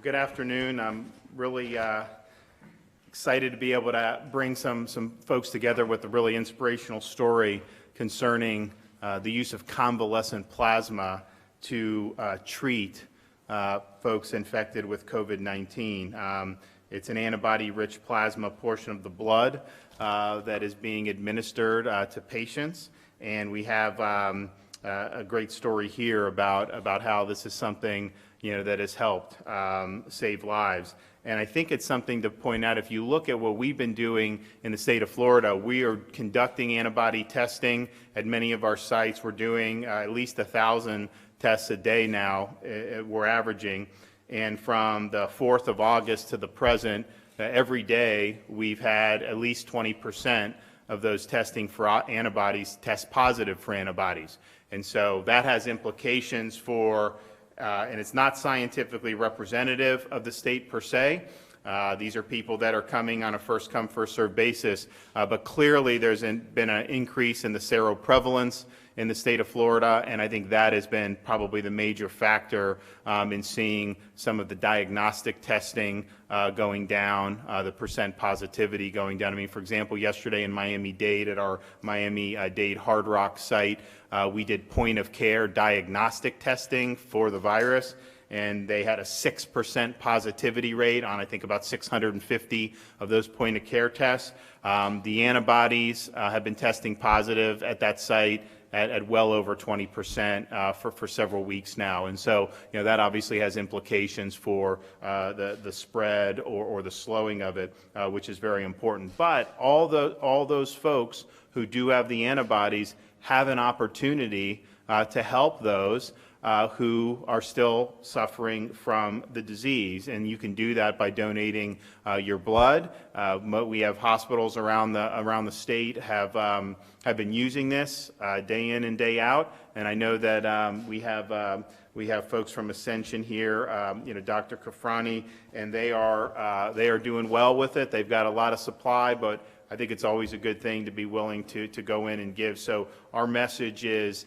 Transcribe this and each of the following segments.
Good afternoon. I'm really excited to be able to bring some folks together with a really inspirational story concerning the use of convalescent plasma to treat folks infected with COVID-19. It's an antibody-rich plasma portion of the blood that is being administered to patients, and we have a great story here about how this is something that has helped save lives. And I think it's something to point out. If you look at what we've been doing in the state of Florida, we are conducting antibody testing at many of our sites. We're doing at least 1,000 tests a day now, we're averaging. And from the 4th of August to the present, every day we've had at least 20% of those testing for antibodies test positive for antibodies. And so that has implications for and it's not scientifically representative of the state per se. These are people that are coming on a first-come, first-served basis, but clearly there's been an increase in the seroprevalence in the state of Florida, and I think that has been probably the major factor in seeing some of the diagnostic testing going down, the percent positivity going down. I mean, for example, yesterday in Miami-Dade at our Miami-Dade Hard Rock site, we did point-of-care diagnostic testing for the virus, and they had a 6% positivity rate on, I think, about 650 of those point-of-care tests. The antibodies have been testing positive at that site at well over 20% for several weeks now. And so, that obviously has implications for the spread or the slowing of it, which is very important. But all those folks who do have the antibodies have an opportunity to help those who are still suffering from the disease, and you can do that by donating your blood. We have hospitals around the state have been using this day in and day out, and I know that we have folks from Ascension here, Dr. Kafrani, and they are doing well with it. They've got a lot of supply, but I think it's always a good thing to be willing to go in and give. So our message is,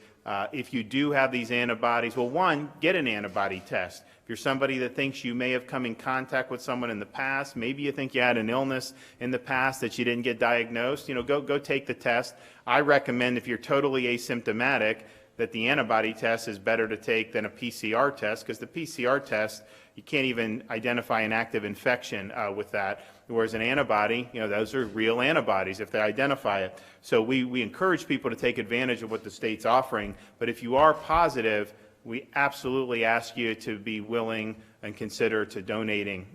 if you do have these antibodies, well, one, get an antibody test. If you're somebody that thinks you may have come in contact with someone in the past, maybe you think you had an illness in the past that you didn't get diagnosed, go take the test. I recommend, if you're totally asymptomatic, that the antibody test is better to take than a PCR test, because the PCR test, you can't even identify an active infection with that. Whereas an antibody, those are real antibodies if they identify it. So we encourage people to take advantage of what the state's offering. But if you are positive, we absolutely ask you to be willing and consider to donating,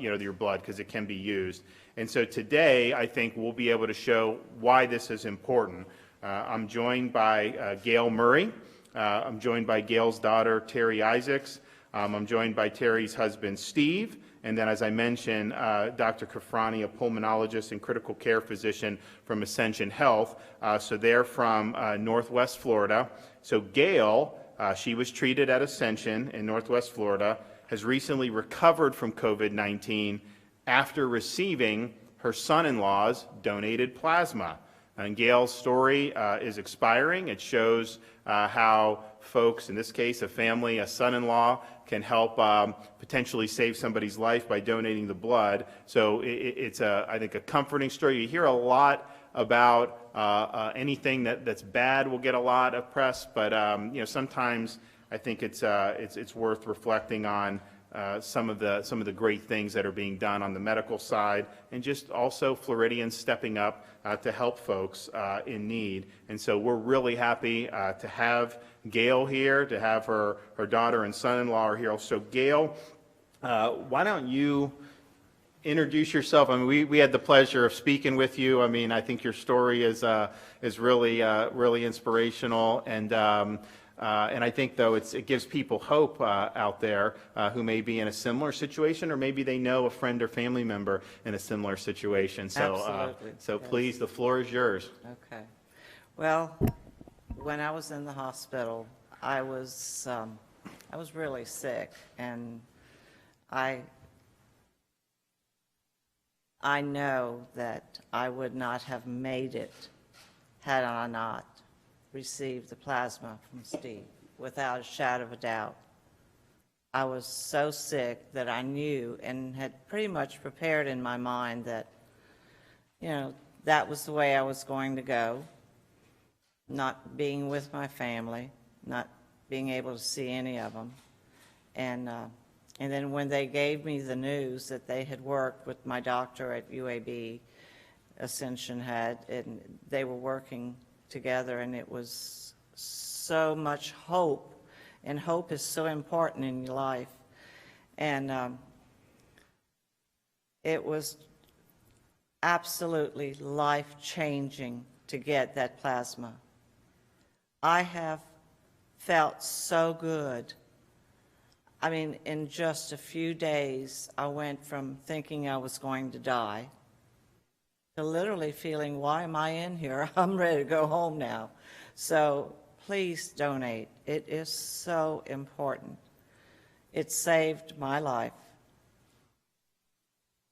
your blood, because it can be used. And so today, I think we'll be able to show why this is important. I'm joined by Gail Murray. I'm joined by Gail's daughter, Terry Isaacs. I'm joined by Terry's husband, Steve. And then, as I mentioned, Dr. Kafrani, a pulmonologist and critical care physician from Ascension Health. So they're from Northwest Florida. So Gail, she was treated at Ascension in Northwest Florida, has recently recovered from COVID-19 after receiving her son-in-law's donated plasma. And Gail's story is expiring. It shows how folks, in this case a family, a son-in-law, can help potentially save somebody's life by donating the blood. So it's, I think, a comforting story. You hear a lot about anything that's bad will get a lot of press, but sometimes I think it's worth reflecting on some of the great things that are being done on the medical side, and just also Floridians stepping up to help folks in need. And so we're really happy to have Gail here, to have her daughter and son-in-law are here. So Gail, why don't you introduce yourself? I mean, we had the pleasure of speaking with you. I mean, I think your story is really inspirational, and I think, though, it gives people hope out there who may be in a similar situation, or maybe they know a friend or family member in a similar situation. So, Absolutely. So yes. Please, the floor is yours. Okay. Well, when I was in the hospital, I was really sick, and I know that I would not have made it had I not received the plasma from Steve, without a shadow of a doubt. I was so sick that I knew and had pretty much prepared in my mind that, that was the way I was going to go, not being with my family, not being able to see any of them. And then when they gave me the news that they had worked with my doctor at UAB, Ascension had, and they were working together, and it was so much hope, and hope is so important in your life. And it was absolutely life-changing to get that plasma. I have felt so good. I mean, in just a few days, I went from thinking I was going to die to literally feeling, why am I in here? I'm ready to go home now. So please donate. It is so important. It saved my life.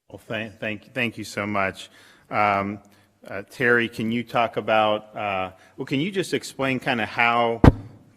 Well, thank you so much. Terry, can you talk about, can you just explain kind of how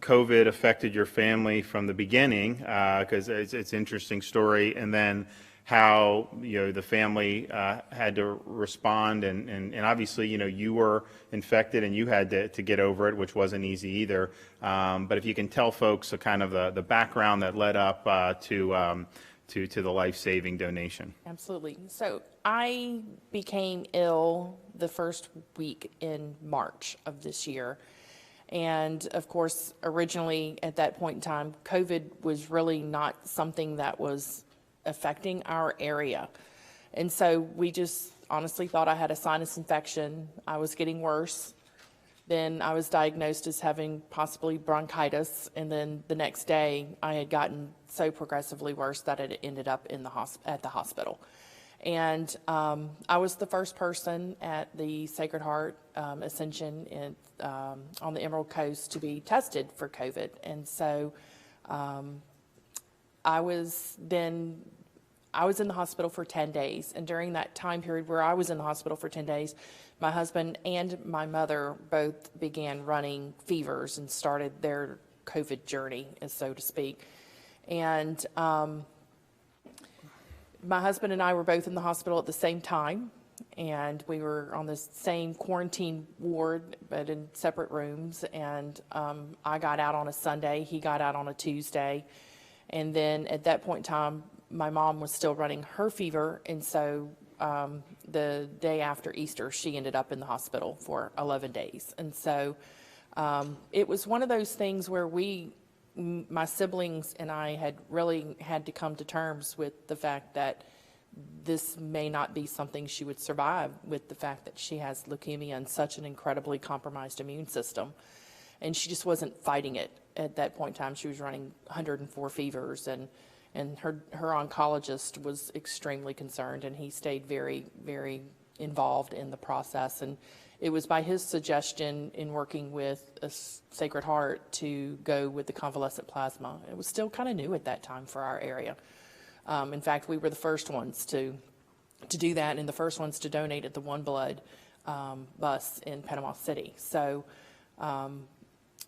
COVID affected your family from the beginning, because it's an interesting story, and then how the family had to respond, and obviously you were infected and you had to get over it, which wasn't easy either. But if you can tell folks kind of the background that led up to the life-saving donation. Absolutely. So I became ill the first week in March of this year. And of course, originally at that point in time, COVID was really not something that was affecting our area. And so we just honestly thought I had a sinus infection. I was getting worse. Then I was diagnosed as having possibly bronchitis. And then the next day I had gotten so progressively worse that it ended up in at the hospital. And I was the first person at the Sacred Heart Ascension on the Emerald Coast to be tested for COVID. And so I was in the hospital for 10 days. And during that time period where I was in the hospital for 10 days, my husband and my mother both began running fevers and started their COVID journey, so to speak. And my husband and I were both in the hospital at the same time, and we were on the same quarantine ward, but in separate rooms. And I got out on a Sunday, he got out on a Tuesday. And then at that point in time, my mom was still running her fever, and so the day after Easter, she ended up in the hospital for 11 days. And so it was one of those things where my siblings and I had really had to come to terms with the fact that this may not be something she would survive, with the fact that she has leukemia and such an incredibly compromised immune system. And she just wasn't fighting it at that point in time. She was running 104 fevers, and her oncologist was extremely concerned, and he stayed very, very involved in the process. And it was by his suggestion, in working with a Sacred Heart, to go with the convalescent plasma. It was still kind of new at that time for our area. In fact, we were the first ones to do that, and the first ones to donate at the One Blood bus in Panama City. So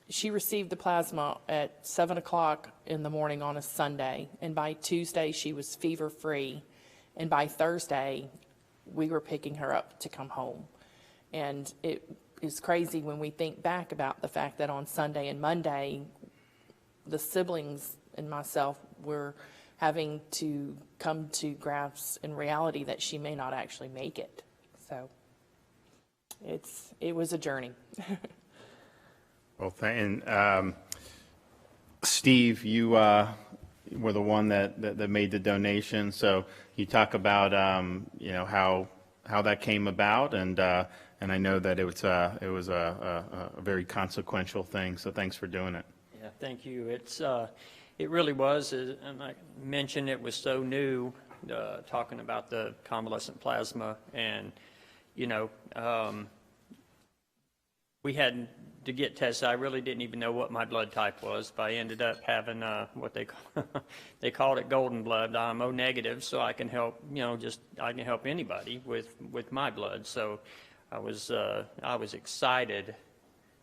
she received the plasma at 7 o'clock in the morning on a Sunday, and by Tuesday she was fever-free, and by Thursday we were picking her up to come home. And it is crazy when we think back about the fact that on Sunday and Monday, the siblings and myself were having to come to grasp in reality that she may not actually make it. So it was a journey. Well, and Steve, you were the one that made the donation. So you talk about how that came about, and I know that it was a very consequential thing. So thanks for doing it. Yeah, thank you. It really was, and I mentioned it was so new, talking about the convalescent plasma, and we had to get tested. I really didn't even know what my blood type was, but I ended up having what they called it golden blood. I'm O negative, so I can help. I can help anybody with my blood. So I was excited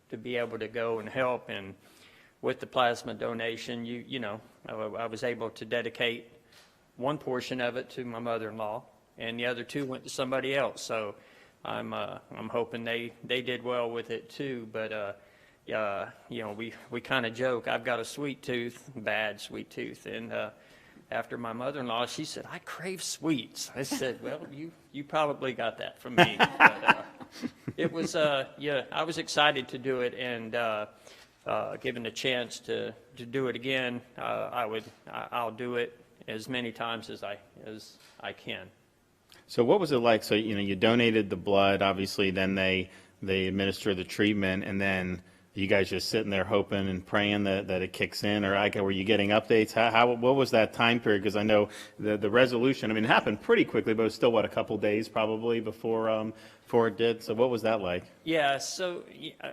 to be able to go and help. And with the plasma donation, you know, I was able to dedicate one portion of it to my mother-in-law, and the other two went to somebody else. So I'm hoping they did well with it too. But you know, we kind of joke. I've got a sweet tooth, bad sweet tooth, and after my mother-in-law, she said, "I crave sweets." I said, "Well, you probably got that from me." But, it was yeah, I was excited to do it, and given the chance to do it again, I'll do it as many times as I can. So what was it like? So, you know, you donated the blood, obviously, then they administer the treatment, and then you guys just sitting there hoping and praying that it kicks in, or were you getting updates? What was that time period? Because I know the resolution, I mean, it happened pretty quickly, but it was still, what, a couple days probably before it did? So what was that like? Yeah, so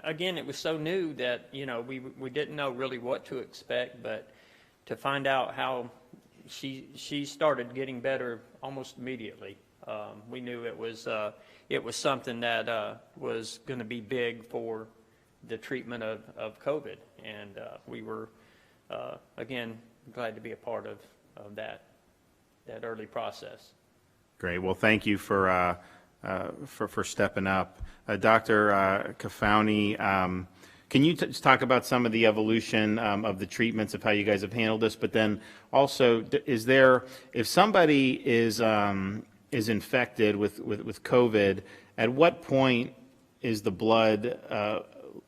again, it was so new that, you know, we didn't know really what to expect, but to find out how she started getting better almost immediately. We knew it was something that was going to be big for the treatment of COVID, and we were again glad to be a part of that early process. Great. Well, thank you for stepping up, Dr. Kafani. Can you just talk about some of the evolution of the treatments, of how you guys have handled this? But then also, is there, if somebody is infected with COVID, at what point is the blood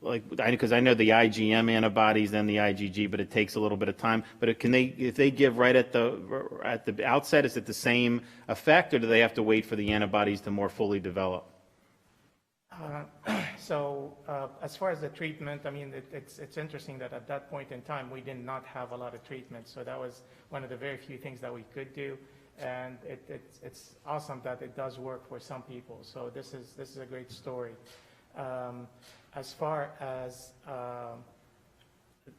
because I know the IgM antibodies, then the IgG, but it takes a little bit of time. But if they give right at the outset, is it the same effect, or do they have to wait for the antibodies to more fully develop? So as far as the treatment, I mean, it's interesting that at that point in time, we did not have a lot of treatment. So that was one of the very few things that we could do. And it's awesome that it does work for some people. So this is a great story. As far as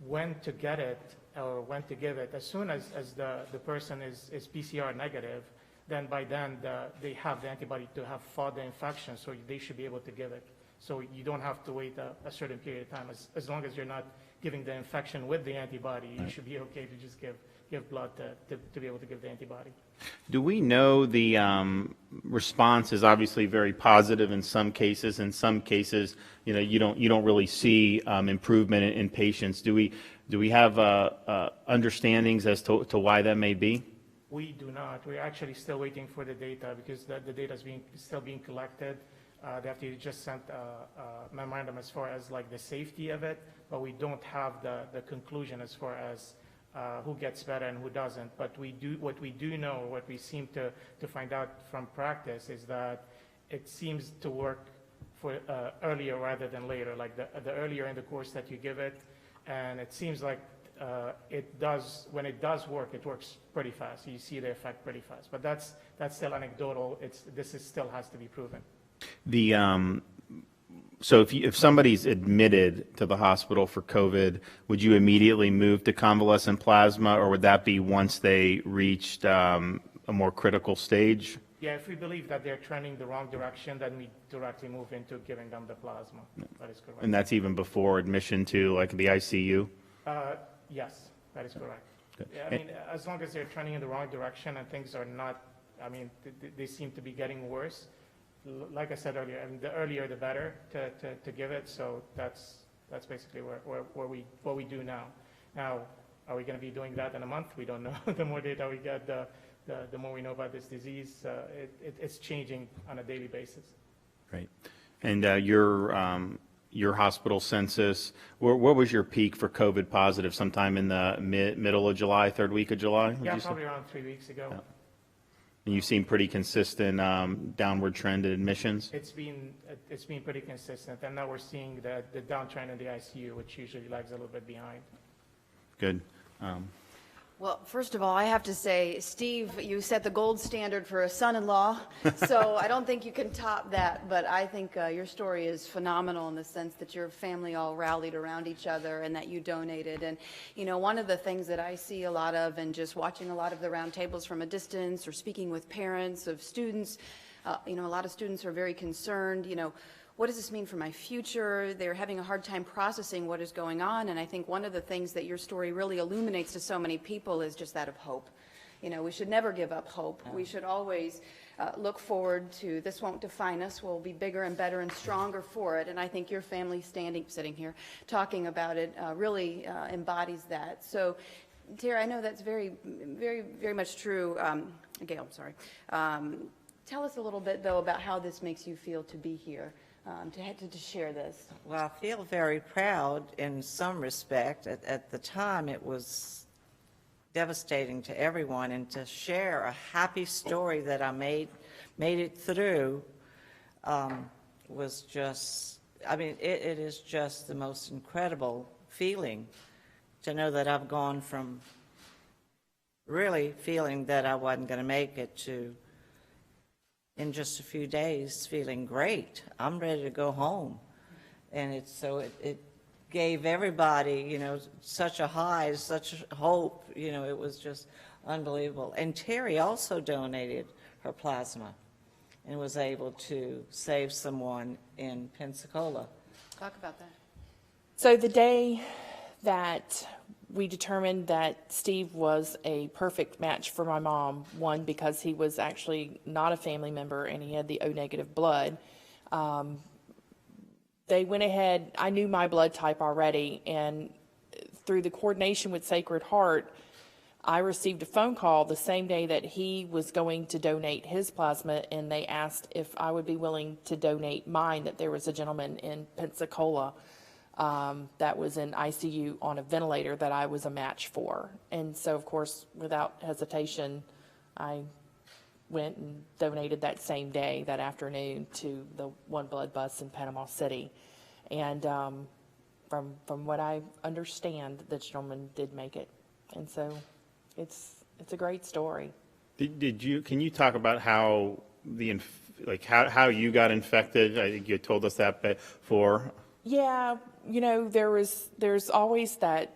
when to get it or when to give it, as soon as the person is PCR negative, then by then they have the antibody to have fought the infection, so they should be able to give it. So you don't have to wait a certain period of time. As long as you're not giving the infection with the antibody, you should be okay to just give blood to be able to give the antibody. Do we know the response is obviously very positive in some cases? In some cases, you know, you don't really see improvement in patients. Do we have understandings as to why that may be? We do not. We're actually still waiting for the data because the data is still being collected. The FDA just sent a memorandum as far as like the safety of it, but we don't have the conclusion as far as who gets better and who doesn't. But what we do know, what we seem to find out from practice is that it seems to work for earlier rather than later, like the earlier in the course that you give it. And it seems like when it does work, it works pretty fast. You see the effect pretty fast, but that's still anecdotal. This still has to be proven. So if somebody's admitted to the hospital for COVID, would you immediately move to convalescent plasma, or would that be once they reached a more critical stage? Yeah, if we believe that they're trending the wrong direction, then we directly move into giving them the plasma. That is correct. And that's even before admission to like the ICU? Yes, that is correct. Good. Yeah, I mean, as long as they're trending in the wrong direction and things are not, I mean, they seem to be getting worse. Like I said earlier, I mean, the earlier the better to give it. So that's basically what we do now. Now, are we going to be doing that in a month? We don't know. The more data we get, the more we know about this disease. It's changing on a daily basis. Right. And your hospital census, what was your peak for COVID positive? Sometime in the middle of July, third week of July? Yeah, probably around 3 weeks ago. Yeah. And you've seen pretty consistent downward trend in admissions? It's been pretty consistent, and now we're seeing the downtrend in the ICU, which usually lags a little bit behind. Good. Well, first of all, I have to say, Steve, you set the gold standard for a son-in-law, so I don't think you can top that, but I think your story is phenomenal in the sense that your family all rallied around each other and that you donated. And, you know, one of the things that I see a lot of, and just watching a lot of the roundtables from a distance or speaking with parents of students, you know, a lot of students are very concerned, you know, what does this mean for my future? They're having a hard time processing what is going on, and I think one of the things that your story really illuminates to so many people is just that of hope. You know, we should never give up hope. We should always look forward to, this won't define us, we'll be bigger and better and stronger for it, and I think your family sitting here, talking about it, really embodies that. So, Tara, I know that's very, very, very much true. Gail, I'm sorry. Tell us a little bit, though, about how this makes you feel to be here, to share this. Well, I feel very proud in some respect. At the time, it was devastating to everyone, and to share a happy story that I made it through was just, I mean, it is just the most incredible feeling to know that I've gone from really feeling that I wasn't going to make it to, in just a few days, feeling great. I'm ready to go home. And it gave everybody, you know, such a high, such hope, you know, it was just unbelievable. And Terry also donated her plasma and was able to save someone in Pensacola. Talk about that. So the day that we determined that Steve was a perfect match for my mom, one, because he was actually not a family member and he had the O-negative blood, they went ahead, I knew my blood type already, and through the coordination with Sacred Heart, I received a phone call the same day that he was going to donate his plasma, and they asked if I would be willing to donate mine, that there was a gentleman in Pensacola that was in ICU on a ventilator that I was a match for. And so, of course, without hesitation, I went and donated that same day, that afternoon, to the One Blood bus in Panama City. And from what I understand, the gentleman did make it. And so it's a great story. Can you talk about how how you got infected? I think you told us that before. Yeah, you know, there's always that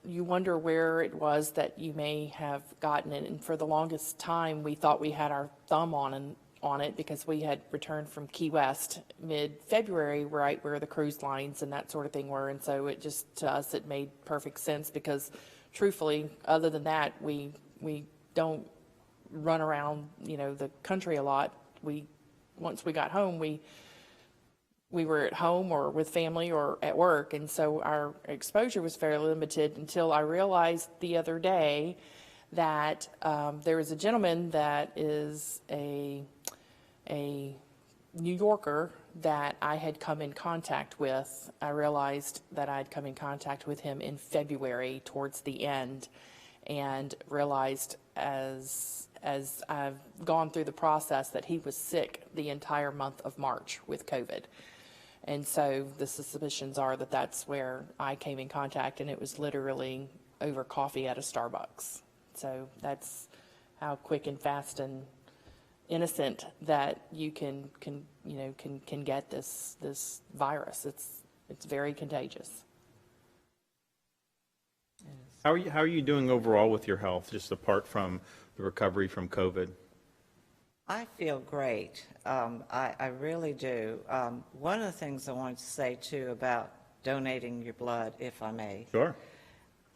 you wonder where it was that you may have gotten it, and for the longest time we thought we had our thumb on it because we had returned from Key West mid-February, right where the cruise lines and that sort of thing were, and so it just, to us, it made perfect sense because truthfully, other than that, we don't run around, you know, the country a lot. Once we got home, we were at home or with family or at work, and so our exposure was fairly limited until I realized the other day that there was a gentleman that is a New Yorker that I had come in contact with. I realized that I'd come in contact with him in February towards the end, and realized as I've gone through the process that he was sick the entire month of March with COVID. And so the suspicions are that that's where I came in contact, and it was literally over coffee at a Starbucks. So that's how quick and fast and innocent that you can get this virus. It's very contagious. How are you doing overall with your health, just apart from the recovery from COVID? I feel great. I really do. One of the things I wanted to say, too, about donating your blood, if I may. Sure.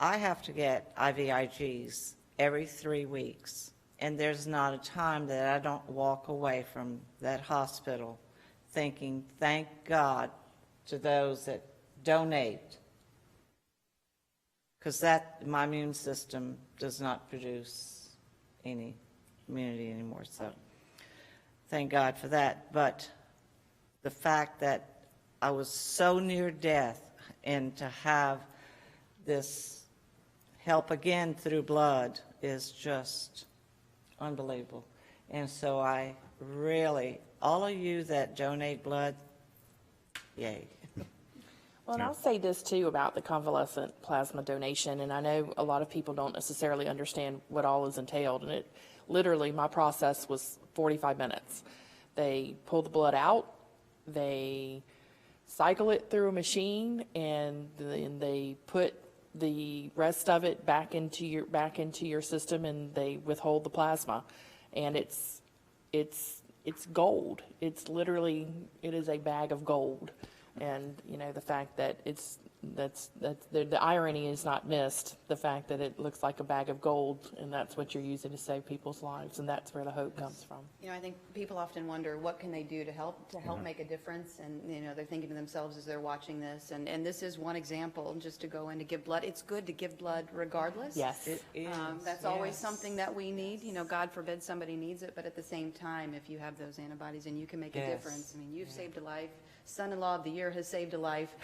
I have to get IVIGs every 3 weeks, and there's not a time that I don't walk away from that hospital thinking, thank God to those that donate, because my immune system does not produce any immunity anymore, so thank God for that. But the fact that I was so near death, and to have this help again through blood is just unbelievable. And so I really, all of you that donate blood, yay. Well, and I'll say this too about the convalescent plasma donation, and I know a lot of people don't necessarily understand what all is entailed, and it literally, my process was 45 minutes. They pull the blood out, they cycle it through a machine, and then they put the rest of it back into your system, and they withhold the plasma. And it's it's gold. It's literally, it is a bag of gold. And, you know, the fact that that's the irony is not missed, the fact that it looks like a bag of gold, and that's what you're using to save people's lives, and that's where the hope comes from. You know, I think people often wonder, what can they do to help make a difference? And, you know, they're thinking to themselves as they're watching this, and this is one example, just to go in to give blood. It's good to give blood regardless. Yes. It is, That's always yes. something that we need. You know, God forbid somebody needs it, but at the same time, if you have those antibodies and you can make a Yes. difference, I mean, you've saved a life. Son-in-law of the year has saved a life.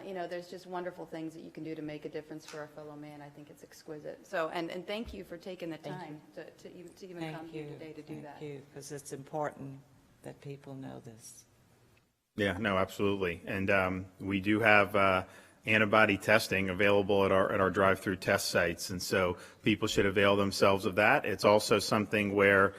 You know, there's just wonderful things that you can do to make a difference for our fellow man. I think it's exquisite. So, and thank you for taking the time to even come Thank here you. today to do that. Thank you, because it's important that people know this. Yeah, no, absolutely. And we do have antibody testing available at our drive-through test sites, and so people should avail themselves of that. It's also something where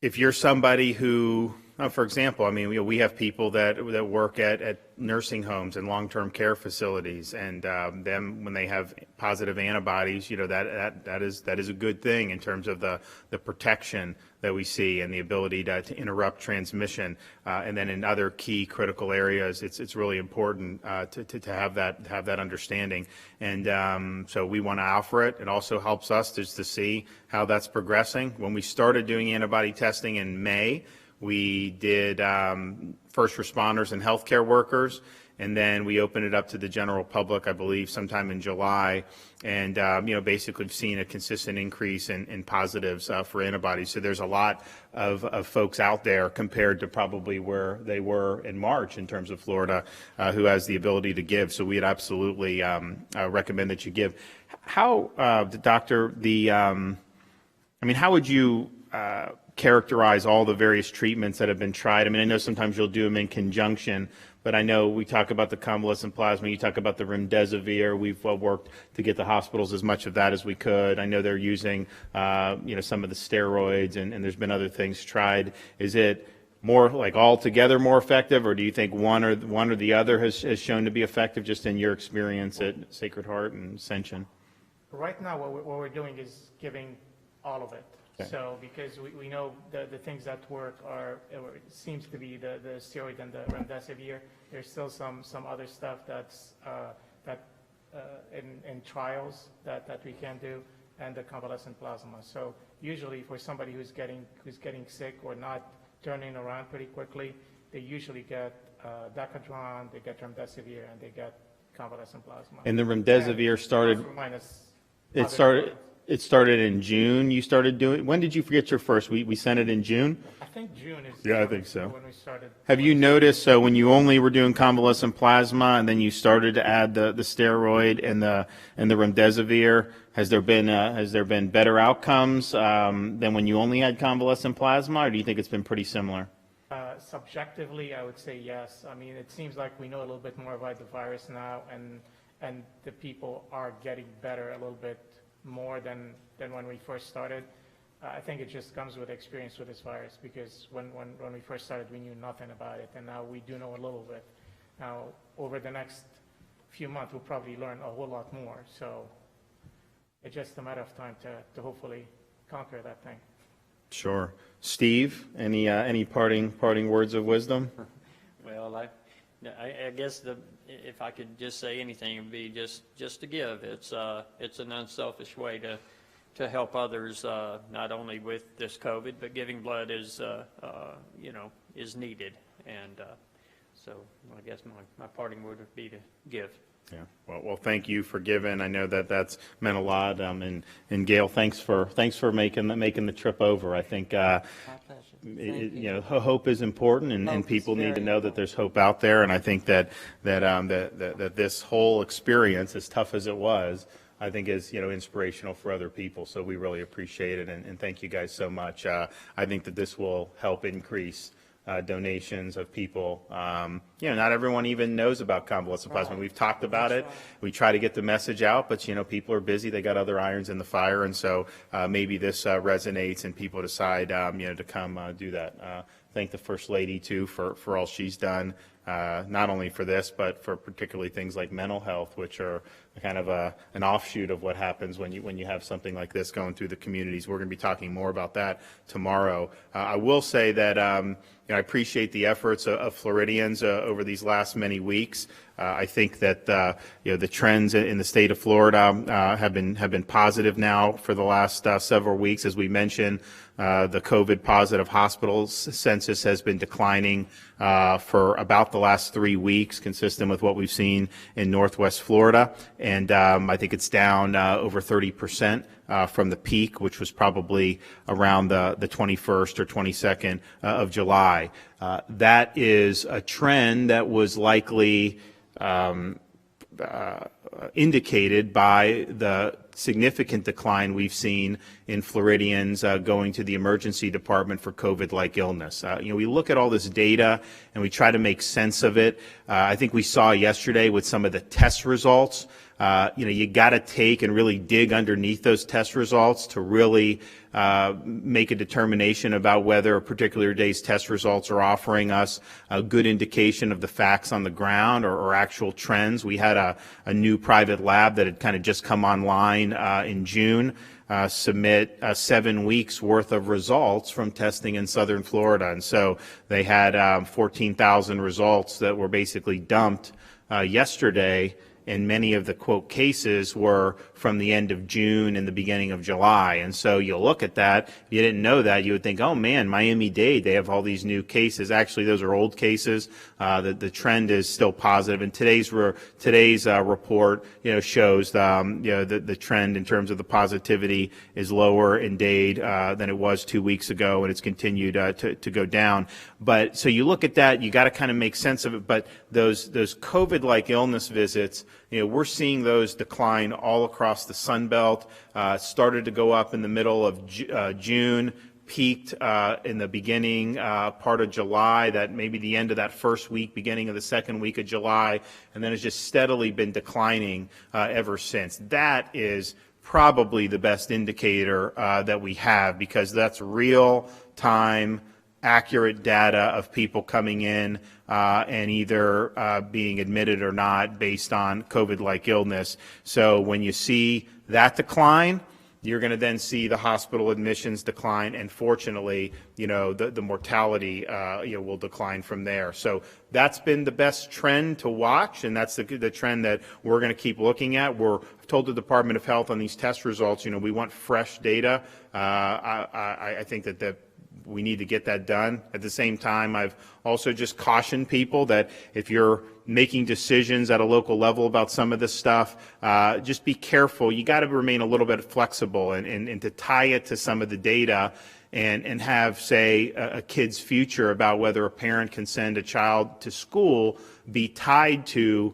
if you're somebody who, for example, I mean, we have people that work at nursing homes and long-term care facilities, and them, when they have positive antibodies, you know, that is a good thing in terms of the protection that we see and the ability to interrupt transmission. And then in other key critical areas, it's really important to have that understanding. And so we want to offer it. It also helps us just to see how that's progressing. When we started doing antibody testing in May, we did first responders and healthcare workers, and then we opened it up to the general public, I believe, sometime in July. And you know, basically, we've seen a consistent increase in positives for antibodies. So there's a lot of folks out there compared to probably where they were in March in terms of Florida who has the ability to give. So we'd absolutely recommend that you give. How, Doctor, I mean, how would you characterize all the various treatments that have been tried? I mean, I know sometimes you'll do them in conjunction, but I know we talk about the convalescent plasma, you talk about the remdesivir. We've worked to get the hospitals as much of that as we could. I know they're using, you know, some of the steroids, and there's been other things tried. Is it more like altogether more effective, or do you think one or the other has shown to be effective, just in your experience at Sacred Heart and Ascension? Right now, what we're doing is giving all of it. Okay. So, because we know the things that work it seems to be the steroid and the remdesivir. There's still some other stuff that's in trials that we can do, and the convalescent plasma. So usually for somebody who's getting sick or not turning around pretty quickly, they usually get Decadron, they get remdesivir, and they get convalescent plasma. And the remdesivir started. Plus or minus It started in June. You started doing. When did you get your first? We sent it in June. I think June is. Yeah, I think so. When we started. Have you noticed? So when you only were doing convalescent plasma, and then you started to add the steroid and the remdesivir, has there been better outcomes than when you only had convalescent plasma, or do you think it's been pretty similar? Subjectively, I would say yes. I mean, it seems like we know a little bit more about the virus now, and the people are getting better a little bit more than when we first started. I think it just comes with experience with this virus, because when we first started, we knew nothing about it, and now we do know a little bit. Now, over the next few months, we'll probably learn a whole lot more. So it's just a matter of time to hopefully conquer that thing. Sure. Steve, any parting words of wisdom? Well, I guess if I could just say anything, it would be just to give. It's an unselfish way to help others, not only with this COVID, but giving blood is is needed. And so I guess my parting word would be to give. Yeah. Well, thank you for giving. I know that's meant a lot. And Gail, thanks for making the trip over. I think My pleasure. Thank you. Hope is important, and Hope people is need to very know that there's hope out there. And I think that this whole experience, as tough as it was, I think is inspirational for other people. So we really appreciate it, and thank you guys so much. I think that this will help increase donations of people. Not everyone even knows about convalescent plasma. We've talked about it. We try to get the message out, but people are busy. They got other irons in the fire, and so maybe this resonates, and people decide to come do that. Thank the First Lady too for all she's done. not only for this, but for particularly things like mental health, which are kind of an offshoot of what happens when you have something like this going through the communities. We're going to be talking more about that tomorrow. I will say that I appreciate the efforts of Floridians over these last many weeks. I think that the trends in the state of Florida have been positive now for the last several weeks. As we mentioned, the COVID positive hospitals census has been declining for about the last 3 weeks, consistent with what we've seen in Northwest Florida. And I think it's down over 30% from the peak, which was probably around the 21st or 22nd of July. That is a trend that was likely indicated by the significant decline we've seen in Floridians going to the emergency department for COVID-like illness. We look at all this data and we try to make sense of it. I think we saw yesterday with some of the test results, you got to take and really dig underneath those test results to really make a determination about whether a particular day's test results are offering us a good indication of the facts on the ground or actual trends. We had a new private lab that had kind of just come online in June submit 7 weeks worth of results from testing in southern Florida. And so they had 14,000 results that were basically dumped yesterday, and many of the, quote, cases were from the end of June and the beginning of July. And so you look at that, if you didn't know that, you would think, oh man, Miami-Dade, they have all these new cases. Actually, those are old cases. The trend is still positive. And today's report, shows the trend in terms of the positivity is lower in Dade than it was 2 weeks ago, and it's continued to go down. But so you look at that, you got to kind of make sense of it. But those COVID-like illness visits, we're seeing those decline all across the Sun Belt. Started to go up in the middle of June, peaked in the beginning part of July, that maybe the end of that first week, beginning of the second week of July, and then it's just steadily been declining ever since. That is probably the best indicator that we have, because that's real time, accurate data of people coming in and either being admitted or not based on COVID-like illness. So when you see that decline, you're going to then see the hospital admissions decline, and fortunately, the mortality will decline from there. So that's been the best trend to watch, and that's the trend that we're going to keep looking at. I've told the Department of Health on these test results, we want fresh data. I think that we need to get that done. At the same time, I've also just cautioned people that if you're making decisions at a local level about some of this stuff, just be careful. You got to remain a little bit flexible and to tie it to some of the data and have, say, a kid's future about whether a parent can send a child to school be tied to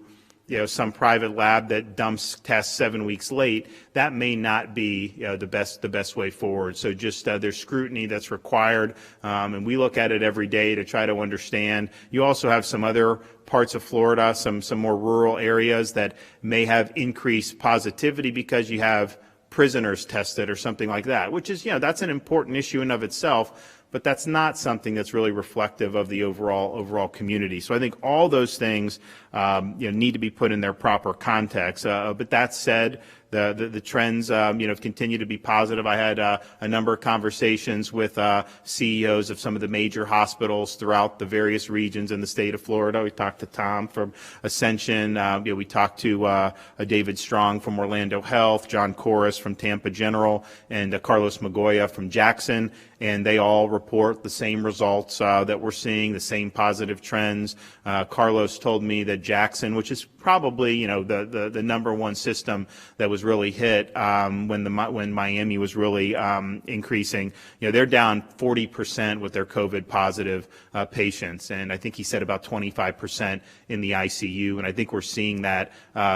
some private lab that dumps tests 7 weeks late. That may not be the best way forward. So just there's scrutiny that's required, and we look at it every day to try to understand. You also have some other parts of Florida, some more rural areas that may have increased positivity because you have prisoners tested or something like that, which is, that's an important issue in of itself. But that's not something that's really reflective of the overall community. So I think all those things need to be put in their proper context. But that said, the trends continue to be positive. I had a number of conversations with CEOs of some of the major hospitals throughout the various regions in the state of Florida. We talked to Tom from Ascension. We talked to David Strong from Orlando Health, John Corris from Tampa General, and Carlos Magoya from Jackson. And they all report the same results that we're seeing, the same positive trends. Carlos told me that Jackson, which is probably the number one system that was really hit when Miami was really increasing, they're down 40% with their COVID positive patients, and I think he said about 25% in the ICU, and I think we're seeing that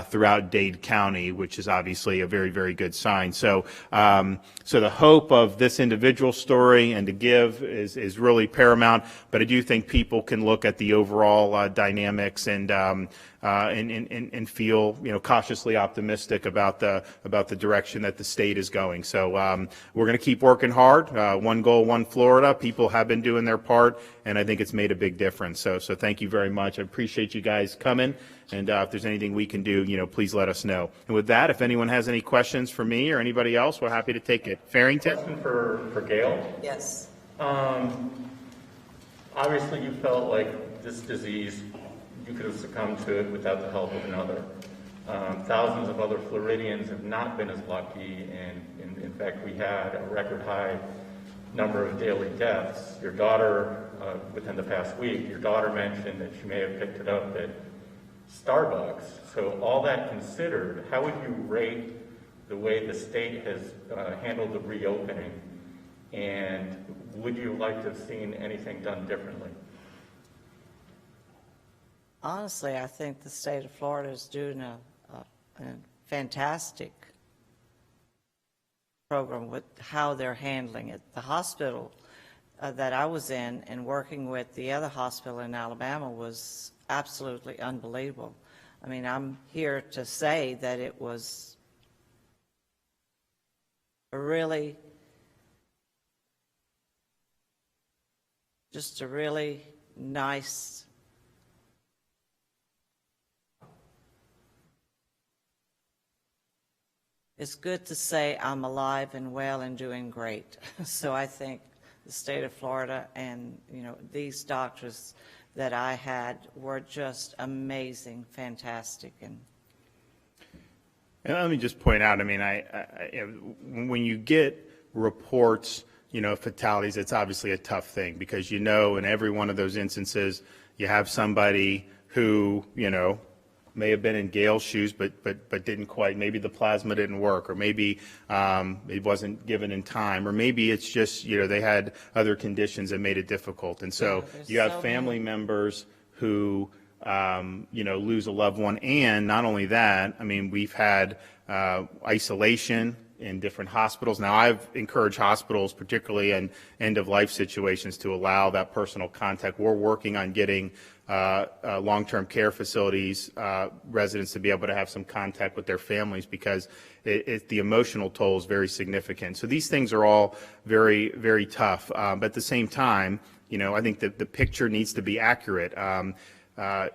throughout Dade County, which is obviously a very, very good sign. So the hope of this individual story and to give is really paramount, but I do think people can look at the overall dynamics and and feel, cautiously optimistic about the direction that the state is going. So we're going to keep working hard. One goal, one Florida. People have been doing their part, and I think it's made a big difference. So thank you very much. I appreciate you guys coming. And if there's anything we can do, please let us know. And with that, if anyone has any questions for me or anybody else, we're happy to take it. Farrington? Question for Gail. Yes. Obviously, you felt like this disease, you could have succumbed to it without the help of another. Thousands of other Floridians have not been as lucky, and in fact, we had a record high number of daily deaths. Your daughter, within the past week, your daughter mentioned that she may have picked it up at Starbucks. So all that considered, how would you rate the way the state has handled the reopening? And would you like to have seen anything done differently? Honestly, I think the state of Florida is doing a fantastic program with how they're handling it. The hospital that I was in and working with the other hospital in Alabama was absolutely unbelievable. I mean, I'm here to say that it was just a really nice it's good to say I'm alive and well and doing great. So I think the state of Florida and, these doctors that I had were just amazing, fantastic. And let me just point out, when you get reports, of fatalities, it's obviously a tough thing because, in every one of those instances, you have somebody who, may have been in Gail's shoes, but didn't quite. Maybe the plasma didn't work, or maybe it wasn't given in time, or maybe it's just they had other conditions that made it difficult. And so you have family members who lose a loved one, and not only that. We've had isolation in different hospitals. Now, I've encouraged hospitals, particularly in end-of-life situations, to allow that personal contact. We're working on getting long-term care facilities residents to be able to have some contact with their families because the emotional toll is very significant. So these things are all very, very tough. But at the same time, I think that the picture needs to be accurate.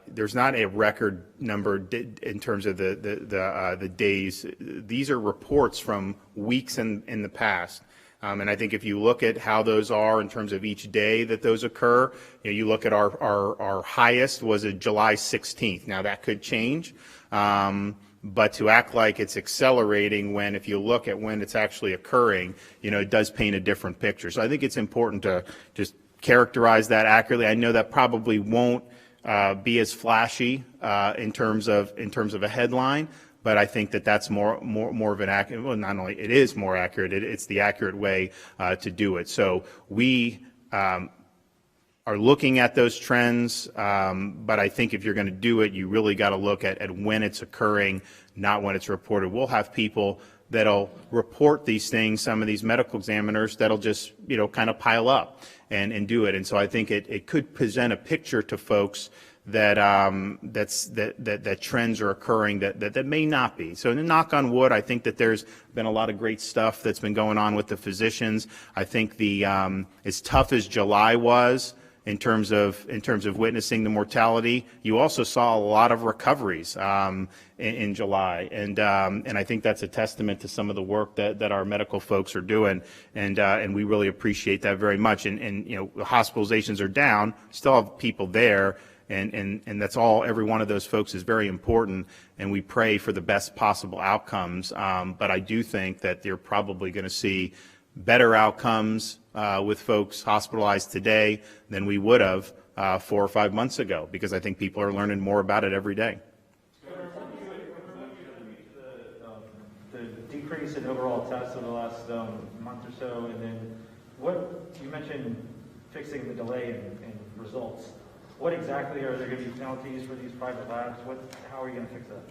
There's not a record number in terms of the days. These are reports from weeks in the past. And I think if you look at how those are in terms of each day that those occur, you look at our highest was a July 16th. Now that could change, but to act like it's accelerating when, if you look at when it's actually occurring, it does paint a different picture. So I think it's important to just characterize that accurately. I know that probably won't be as flashy in terms of a headline, but I think that that's more of an accurate. Well, not only it is more accurate, it's the accurate way to do it. So we are looking at those trends, but I think if you're going to do it, you really got to look at when it's occurring, not when it's reported. We'll have people that'll report these things, some of these medical examiners that'll just kind of pile up and do it. And so I think it could present a picture to folks that that trends are occurring that may not be. So knock on wood, I think that there's been a lot of great stuff that's been going on with the physicians. I think the as tough as July was in terms of witnessing the mortality, you also saw a lot of recoveries in July, and I think that's a testament to some of the work that our medical folks are doing, and we really appreciate that very much. And the hospitalizations are down, still have people there. And that's all. Every one of those folks is very important, and we pray for the best possible outcomes. But I do think that you're probably going to see better outcomes with folks hospitalized today than we would have 4 or 5 months ago, because I think people are learning more about it every day. The decrease in overall tests over the last month or so, and then what you mentioned fixing the delay in results. What exactly are there going to be penalties for these private labs? How are you going to fix that?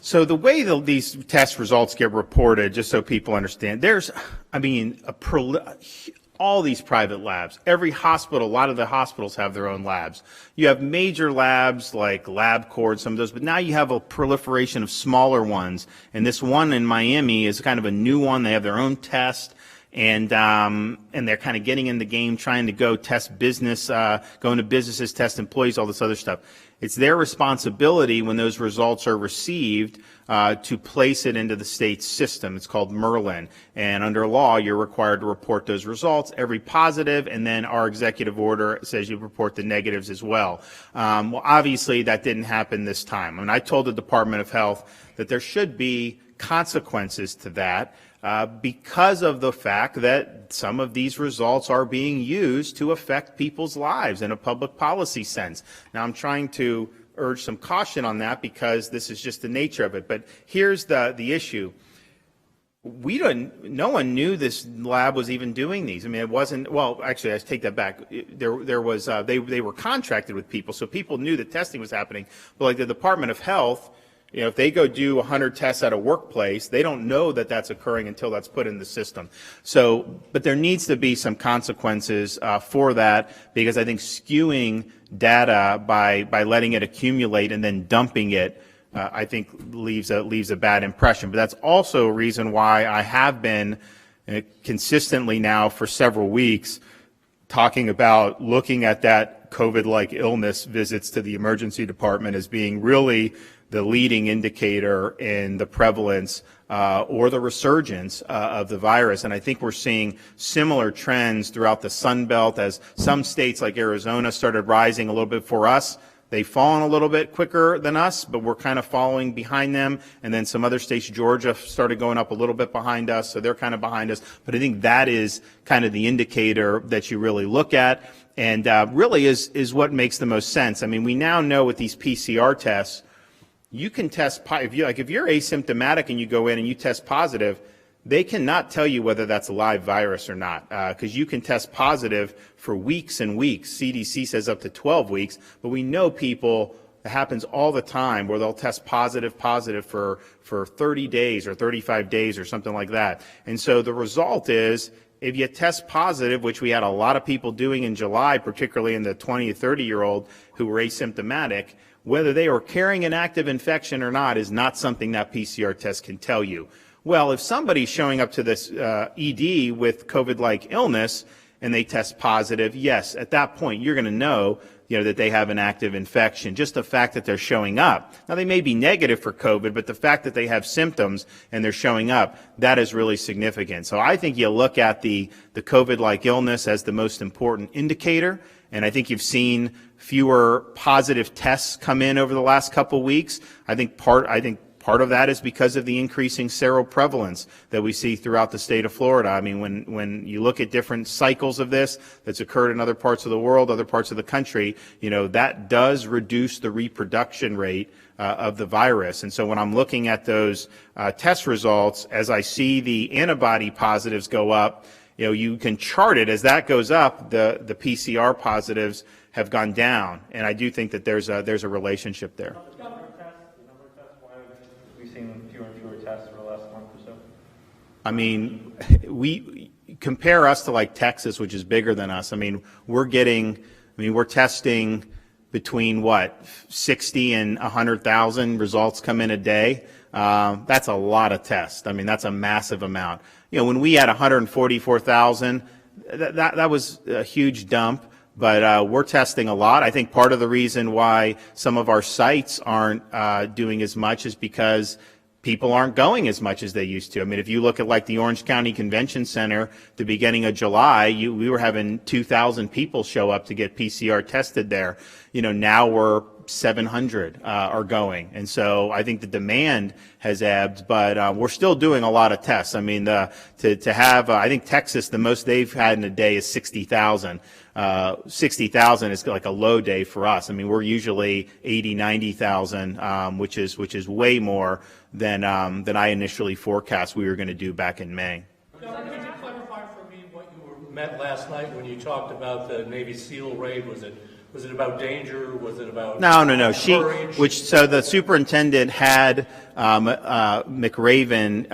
So the way these test results get reported, just so people understand, there's, all these private labs. Every hospital, a lot of the hospitals have their own labs. You have major labs like LabCorp, some of those, but now you have a proliferation of smaller ones. And this one in Miami is kind of a new one. They have their own test. And they're kind of getting in the game, trying to go test business, go into businesses, test employees, all this other stuff. It's their responsibility when those results are received to place it into the state's system. It's called Merlin. And under law, you're required to report those results, every positive, and then our executive order says you report the negatives as well. Well, obviously, that didn't happen this time. I mean, I told the Department of Health that there should be consequences to that. Because of the fact that some of these results are being used to affect people's lives in a public policy sense. Now, I'm trying to urge some caution on that because this is just the nature of it. But here's the issue. No one knew this lab was even doing these. I mean, it wasn't, well, actually, I take that back. There was, they were contracted with people, so people knew that testing was happening. But like the Department of Health, you know, if they go do 100 tests at a workplace, they don't know that that's occurring until that's put in the system. So, but there needs to be some consequences for that, because I think skewing data by letting it accumulate and then dumping it, I think leaves a bad impression. But that's also a reason why I have been consistently now for several weeks talking about looking at that COVID-like illness visits to the emergency department as being really the leading indicator in the prevalence or the resurgence of the virus. And I think we're seeing similar trends throughout the Sun Belt as some states like Arizona started rising a little bit for us. They've fallen a little bit quicker than us, but we're kind of following behind them. And then some other states, Georgia, started going up a little bit behind us, so they're kind of behind us. But I think that is kind of the indicator that you really look at, and really is what makes the most sense. I mean, we now know with these PCR tests, you can test, if you're asymptomatic and you go in and you test positive, they cannot tell you whether that's a live virus or not, because you can test positive for weeks and weeks. CDC says up to 12 weeks, but we know people, it happens all the time where they'll test positive for 30 days or 35 days or something like that. And so the result is, if you test positive, which we had a lot of people doing in July, particularly in the 20 to 30-year-old who were asymptomatic, whether they are carrying an active infection or not is not something that PCR test can tell you. Well, if somebody's showing up to this ED with COVID-like illness and they test positive, yes, at that point you're going to know, that they have an active infection. Just the fact that they're showing up. Now, they may be negative for COVID, but the fact that they have symptoms and they're showing up, that is really significant. So I think you look at the COVID-like illness as the most important indicator, and I think you've seen fewer positive tests come in over the last couple weeks. I think part of that is because of the increasing seroprevalence that we see throughout the state of Florida. I mean, when you look at different cycles of this that's occurred in other parts of the world, other parts of the country, that does reduce the reproduction rate of the virus. And so when I'm looking at those test results, as I see the antibody positives go up, you can chart it. As that goes up, the PCR positives have gone down. And I do think that there's a relationship there. Fewer and fewer tests over the last month or so? I mean, we compare us to like Texas, which is bigger than us. I mean, we're testing between 60 and 100,000 results come in a day. That's a lot of tests. I mean, that's a massive amount. When we had 144,000, that was a huge dump. But we're testing a lot. I think part of the reason why some of our sites aren't doing as much is because people aren't going as much as they used to. I mean, if you look at like the Orange County Convention Center, the beginning of July, we were having 2,000 people show up to get PCR tested there. Now we're 700 are going. And so I think the demand has ebbed, but we're still doing a lot of tests. I mean, to have, I think Texas, the most they've had in a day is 60,000. 60,000 is like a low day for us. I mean, we're usually 80, 90,000, which is way more than I initially forecast we were going to do back in May. Now, could you clarify for me what you meant last night when you talked about the Navy SEAL raid? Was it about danger? Was it about No. courage? So the superintendent had McRaven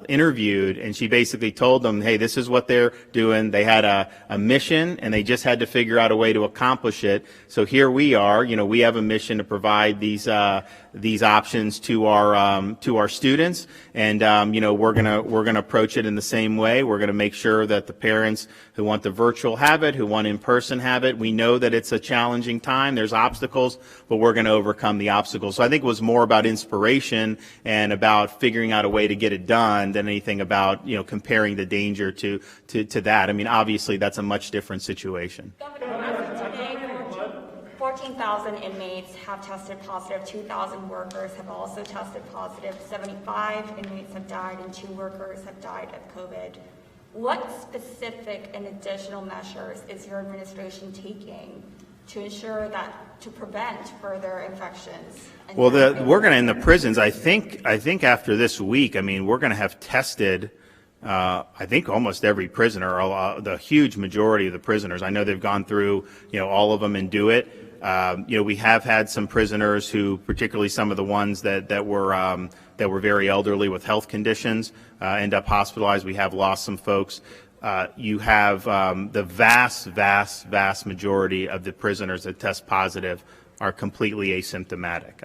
interviewed, and she basically told them, hey, this is what they're doing. They had a mission, and they just had to figure out a way to accomplish it. So here we are. We have a mission to provide these options to our students, and we're gonna approach it in the same way. We're gonna make sure that the parents who want the virtual have it, who want in-person have it. We know that it's a challenging time. There's obstacles, but we're going to overcome the obstacles. So I think it was more about inspiration and about figuring out a way to get it done than anything about, comparing the danger to that. I mean, obviously, that's a much different situation. Governor, as of today, 14,000 inmates have tested positive, 2,000 workers have also tested positive, 75 inmates have died, and 2 workers have died of COVID. What specific and additional measures is your administration taking to ensure that, to prevent further infections? Well, we're going to, in the prisons, I think after this week, we're going to have tested, I think almost every prisoner, the huge majority of the prisoners. I know they've gone through, all of them and do it. We have had some prisoners who, particularly some of the ones that were very elderly with health conditions, end up hospitalized. We have lost some folks. You have the vast majority of the prisoners that test positive are completely asymptomatic,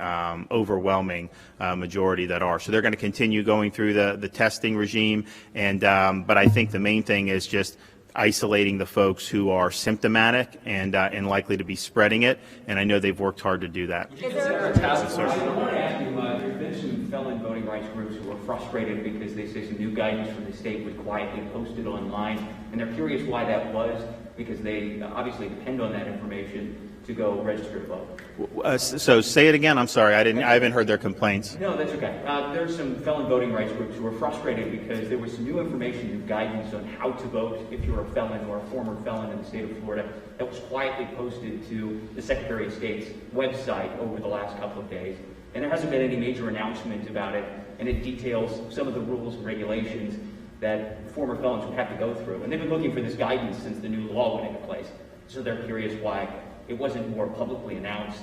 overwhelming majority that are. So they're going to continue going through the testing regime, and but I think the main thing is just isolating the folks who are symptomatic and likely to be spreading it, and I know they've worked hard to do that. Would you consider a task force? I want to ask you, there's been some felon voting rights groups who are frustrated because they say some new guidance from the state was quietly posted online, and they're curious why that was, because they obviously depend on that information to go register to vote. So say it again. I'm sorry. I haven't heard their complaints. No, that's okay. There's some felon voting rights groups who are frustrated because there was some new information, new guidance on how to vote if you're a felon or a former felon in the state of Florida that was quietly posted to the Secretary of State's website over the last couple of days. And there hasn't been any major announcement about it, and it details some of the rules and regulations that former felons would have to go through. And they've been looking for this guidance since the new law went into place. So they're curious why it wasn't more publicly announced.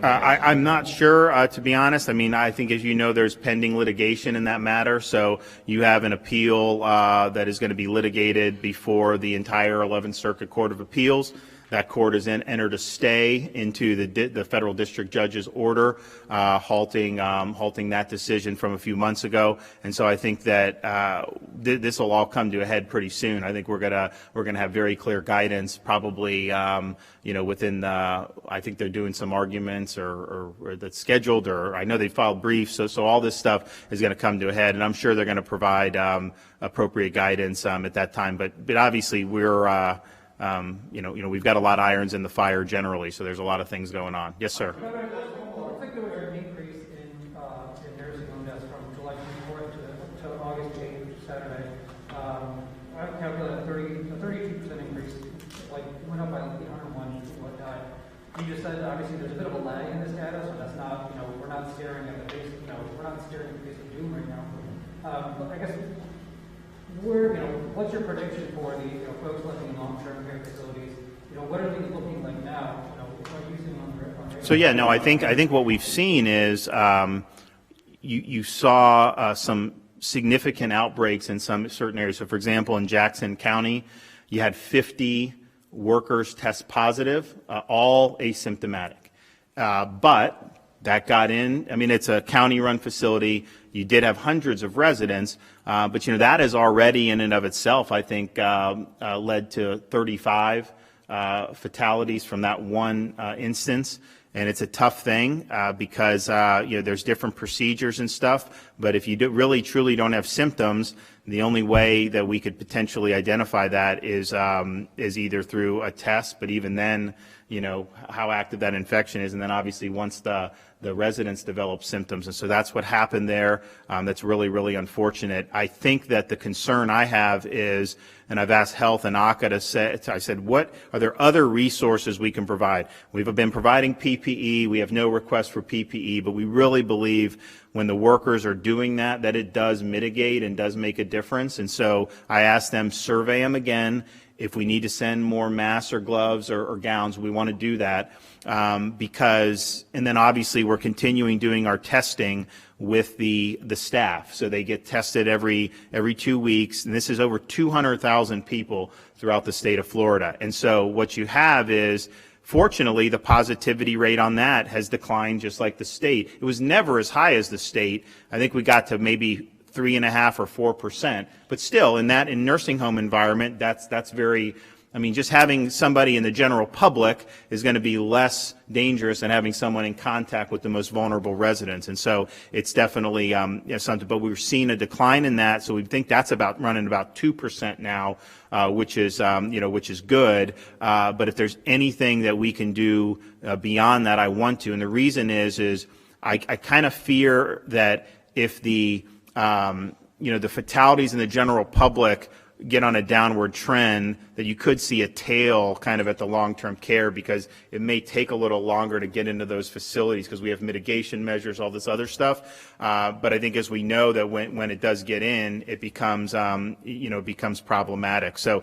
I'm not sure, to be honest. I think, as you know, there's pending litigation in that matter. So you have an appeal that is going to be litigated before the entire 11th Circuit Court of Appeals. That court has entered a stay into the federal district judge's order, halting that decision from a few months ago. And so I think that this will all come to a head pretty soon. I think we're gonna have very clear guidance, probably within I think they're doing some arguments or that's scheduled, or I know they filed briefs. So all this stuff is going to come to a head, and I'm sure they're going to provide appropriate guidance at that time. But obviously we're we've got a lot of irons in the fire generally, so there's a lot of things going on. Yes, sir. I think there was an increase in nursing home deaths from July 24th to August 8th, which is Saturday. I calculated a 32% increase, went up by 801 people that died. You just said obviously there's a bit of a lag in this data, so that's not, we're not staring at the face, we're not staring at the face of doom right now. But I guess, what's your prediction for the folks living in long-term care facilities? What are things looking like now? What are you seeing on So yeah, no, I think what we've seen is you saw some significant outbreaks in some certain areas. So, for example, in Jackson County, you had 50 workers test positive, all asymptomatic, but that got in. It's a county-run facility. You did have hundreds of residents, but that has already in and of itself, I think, led to 35 fatalities from that one instance. And it's a tough thing because there's different procedures and stuff. But if you really truly don't have symptoms, the only way that we could potentially identify that is either through a test. But even then, how active that infection is, and then obviously once the residents develop symptoms. And so that's what happened there. That's really, really unfortunate. I think that the concern I have is, and I've asked Health and ACA to say, I said, what are there other resources we can provide? We've been providing PPE. We have no request for PPE, but we really believe when the workers are doing that it does mitigate and does make a difference. And so I asked them, survey them again. If we need to send more masks or gloves or gowns, we want to do that because, and then obviously we're continuing doing our testing with the staff. So they get tested every 2 weeks, and this is over 200,000 people throughout the state of Florida. And so what you have is, fortunately, the positivity rate on that has declined just like the state. It was never as high as the state. I think we got to maybe 3.5% or 4%, but still in nursing home environment, that's very, I mean, just having somebody in the general public is going to be less dangerous than having someone in contact with the most vulnerable residents. And so it's definitely something, but we're seeing a decline in that. So we think that's running about 2% now, which is good. But if there's anything that we can do beyond that, I want to. And the reason is I kind of fear that if the fatalities in the general public get on a downward trend, that you could see a tail kind of at the long-term care, because it may take a little longer to get into those facilities because we have mitigation measures, all this other stuff. But I think as we know that when it does get in, it becomes problematic. So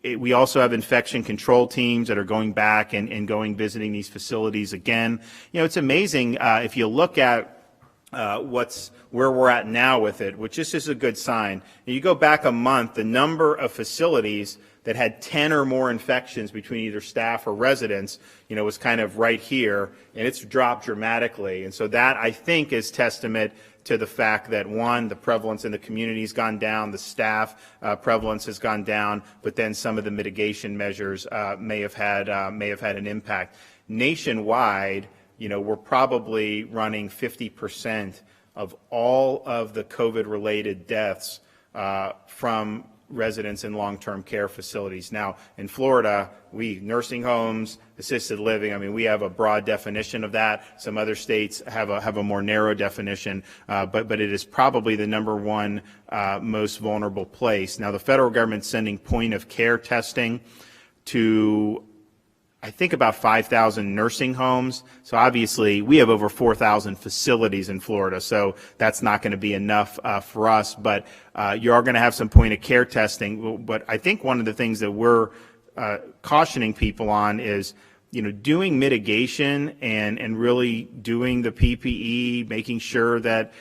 we also have infection control teams that are going back and visiting these facilities again. It's amazing if you look at where we're at now with it, which this is a good sign. And you go back a month, the number of facilities that had 10 or more infections between either staff or residents, was kind of right here, and it's dropped dramatically. And so that, I think, is testament to the fact that, one, the prevalence in the community has gone down, the staff prevalence has gone down, but then some of the mitigation measures may have had an impact. Nationwide, we're probably running 50% of all of the COVID-related deaths from residents in long-term care facilities. Now, in Florida, nursing homes, assisted living, I mean, we have a broad definition of that. Some other states have a more narrow definition, but it is probably the number one most vulnerable place. Now, the federal government's sending point-of-care testing to, I think, about 5,000 nursing homes. So obviously we have over 4,000 facilities in Florida, so that's not going to be enough for us. But you are going to have some point of care testing. But I think one of the things that we're cautioning people on is, doing mitigation and really doing the PPE, making sure that,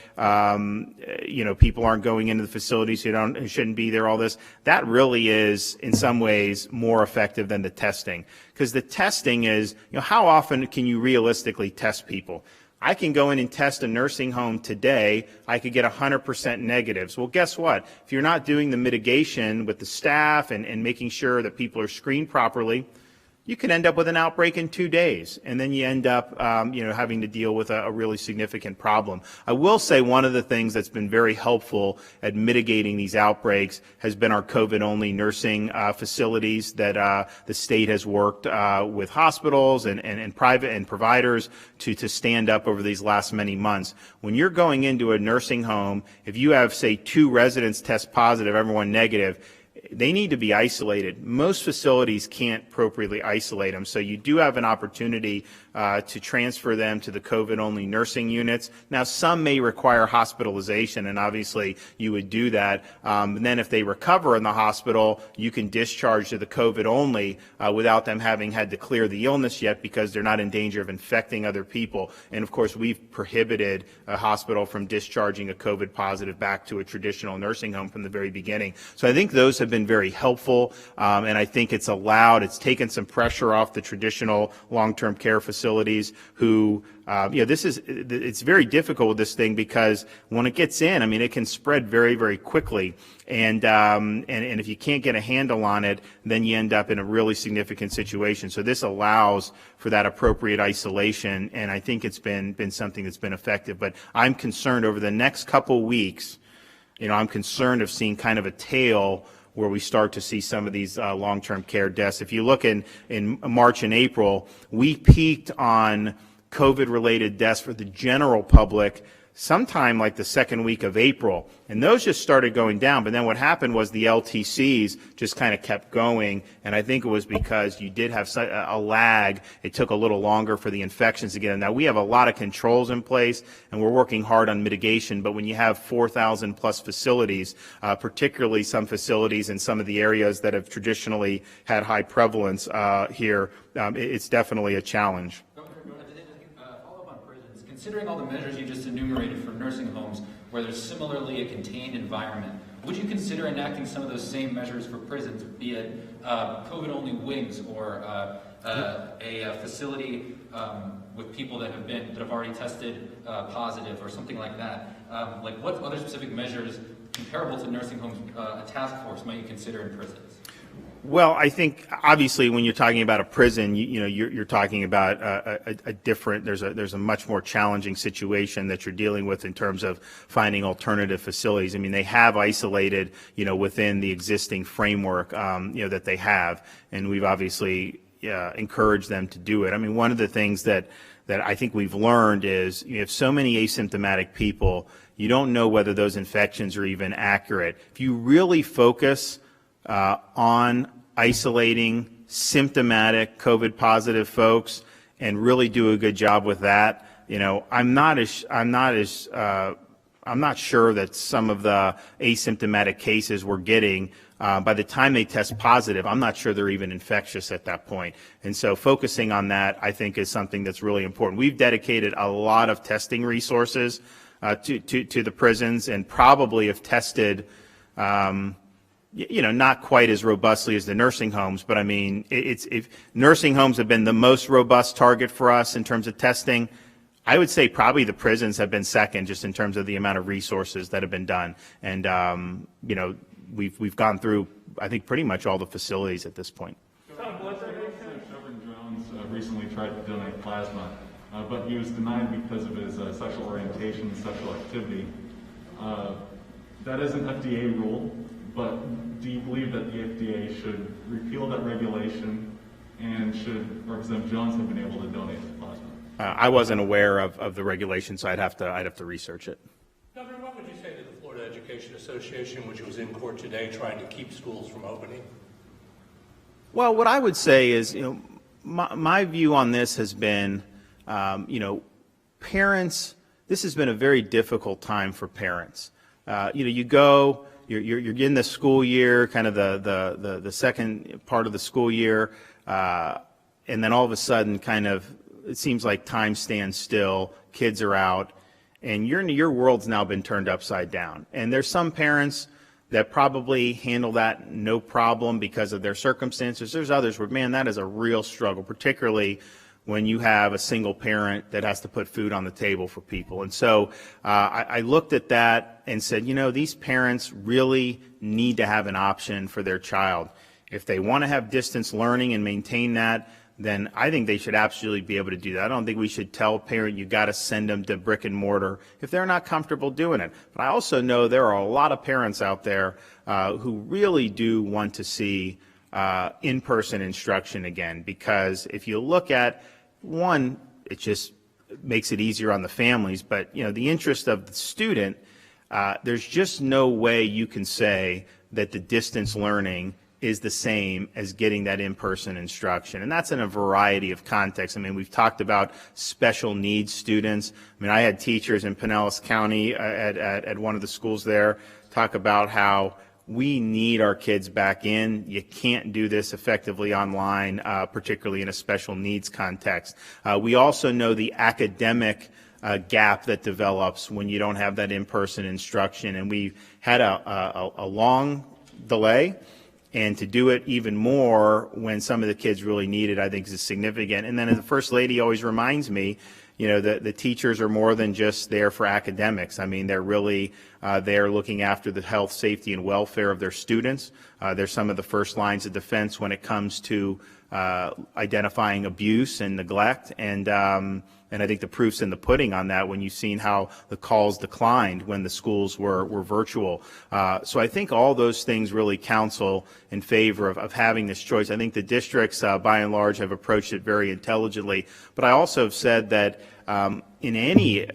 people aren't going into the facilities who shouldn't be there, all this. That really is, in some ways, more effective than the testing. Because the testing is, how often can you realistically test people? I can go in and test a nursing home today. I could get 100% negatives. Well, guess what? If you're not doing the mitigation with the staff and making sure that people are screened properly, you can end up with an outbreak in 2 days, and then you end up, having to deal with a really significant problem. I will say one of the things that's been very helpful at mitigating these outbreaks has been our COVID-only nursing facilities that the state has worked with hospitals and private and providers to stand up over these last many months. When you're going into a nursing home, if you have, say, 2 residents test positive, everyone negative, they need to be isolated. Most facilities can't appropriately isolate them, so you do have an opportunity to transfer them to the COVID-only nursing units. Now, some may require hospitalization, and obviously you would do that. And then if they recover in the hospital, you can discharge to the COVID-only without them having had to clear the illness yet, because they're not in danger of infecting other people. And of course, we've prohibited a hospital from discharging a COVID positive back to a traditional nursing home from the very beginning. So I think those have been very helpful, and I think it's taken some pressure off the traditional long-term care facilities who, it's very difficult with this thing, because when it gets in, I mean, it can spread very, very quickly. And if you can't get a handle on it, then you end up in a really significant situation. So this allows for that appropriate isolation, and I think it's been something that's been effective. But I'm concerned over the next couple weeks, I'm concerned of seeing kind of a tail where we start to see some of these long-term care deaths. If you look in March and April, we peaked on COVID-related deaths for the general public sometime like the second week of April, and those just started going down. But then what happened was the LTCs just kind of kept going, and I think it was because you did have a lag. It took a little longer for the infections to get in. Now, we have a lot of controls in place, and we're working hard on mitigation, but when you have 4,000 plus facilities, particularly some facilities in some of the areas that have traditionally had high prevalence here, it's definitely a challenge. considering all the measures you just enumerated for nursing homes, where there's similarly a contained environment, would you consider enacting some of those same measures for prisons, be it COVID-only wings or a facility with people that have already tested positive or something like that? Like, what other specific measures comparable to nursing homes, a task force, might you consider in prisons? Well, I think obviously when you're talking about a prison, you're talking about a different. There's a much more challenging situation that you're dealing with in terms of finding alternative facilities. I mean, they have isolated, within the existing framework, that they have, and we've obviously encouraged them to do it. I mean, one of the things that I think we've learned is you have so many asymptomatic people, you don't know whether those infections are even accurate. If you really focus on isolating symptomatic COVID positive folks and really do a good job with that, I'm not sure that some of the asymptomatic cases we're getting, by the time they test positive, I'm not sure they're even infectious at that point. And so focusing on that, I think, is something that's really important. We've dedicated a lot of testing resources to the prisons, and probably have tested not quite as robustly as the nursing homes, but I mean, if nursing homes have been the most robust target for us in terms of testing, I would say probably the prisons have been second, just in terms of the amount of resources that have been done. And we've gone through, I think, pretty much all the facilities at this point. Chauvin Jones recently tried to donate plasma, but he was denied because of his sexual orientation and sexual activity. That is an FDA rule. But do you believe that the FDA should repeal that regulation, and should Representative Jones have been able to donate the plasma? I wasn't aware of the regulation, so I'd have to research it. Governor, what would you say to the Florida Education Association, which was in court today trying to keep schools from opening? Well, what I would say is, my view on this has been, parents. This has been a very difficult time for parents. You're in the school year, kind of the second part of the school year, and then all of a sudden, kind of, it seems like time stands still, kids are out, and your world's now been turned upside down. And there's some parents that probably handle that no problem because of their circumstances. There's others where, man, that is a real struggle, particularly when you have a single parent that has to put food on the table for people. And so I looked at that and said, these parents really need to have an option for their child. If they want to have distance learning and maintain that, then I think they should absolutely be able to do that. I don't think we should tell a parent you got to send them to brick and mortar if they're not comfortable doing it. But I also know there are a lot of parents out there who really do want to see in-person instruction again, because if you look at one, it just makes it easier on the families, but the interest of the student, there's just no way you can say that the distance learning is the same as getting that in-person instruction. And that's in a variety of contexts. I mean, we've talked about special needs students. I mean, I had teachers in Pinellas County at one of the schools there talk about how we need our kids back in. You can't do this effectively online, particularly in a special needs context. We also know the academic gap that develops when you don't have that in-person instruction, and we've had a long delay, and to do it even more when some of the kids really need it, I think, is significant. And then the First Lady always reminds me, the teachers are more than just there for academics. I mean, they're really there looking after the health, safety, and welfare of their students. They're some of the first lines of defense when it comes to identifying abuse and neglect, and I think the proof's in the pudding on that when you've seen how the calls declined when the schools were virtual. So I think all those things really counsel in favor of having this choice. I think the districts, by and large, have approached it very intelligently. But I also have said that in any